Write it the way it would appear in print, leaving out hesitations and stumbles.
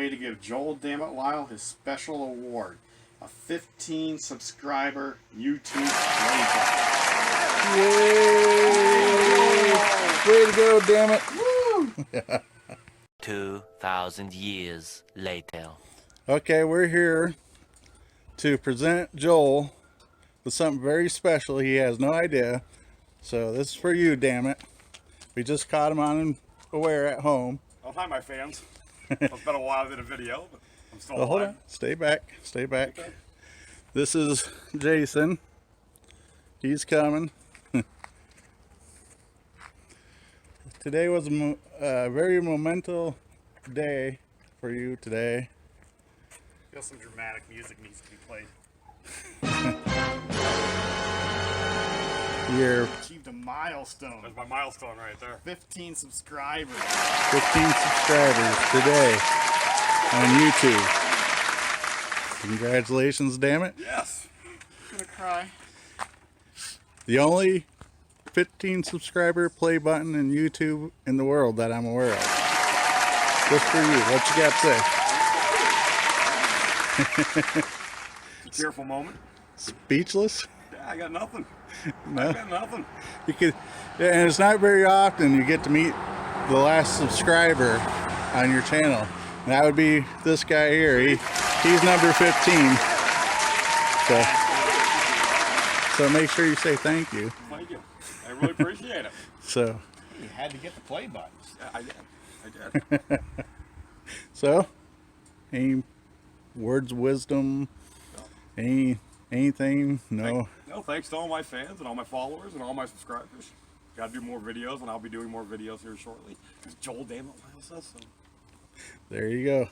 way to give Joel Dammit Lyle his special award, a 15 subscriber YouTube playback. Yay! Way to go, damn it! Woo! 2,000 years later. Okay, we're here to present Joel with something very special. He has no idea. So this is for you, damn it. We just caught him unaware at home. Oh, hi, my fans. It's been a while I did a video, but I'm still Well, hold alive. on. Stay back. Stay back. Okay. This is Jason. He's coming. Today was a very momentous day for you today. I feel some dramatic music needs to be played. You're Achieved a milestone. There's my milestone right there. 15 subscribers. 15 subscribers today on YouTube. Congratulations, damn it. Yes. I'm gonna cry. The only 15 subscriber play button in YouTube in the world that I'm aware of. Just for you. What you got to say? It's a tearful moment. Speechless? Yeah, I got nothing. No. I got nothing. You could, yeah, and it's not very often you get to meet the last subscriber on your channel. And that would be this guy here. He's number 15. So make sure you say thank you. Thank you. I really appreciate it. So You had to get the play buttons. Yeah, I did. I did. So, any words of wisdom? Anything? No. No, thanks to all my fans and all my followers and all my subscribers. Got to do more videos, and I'll be doing more videos here shortly. Because Joel Dammit Lyle says so. There you go.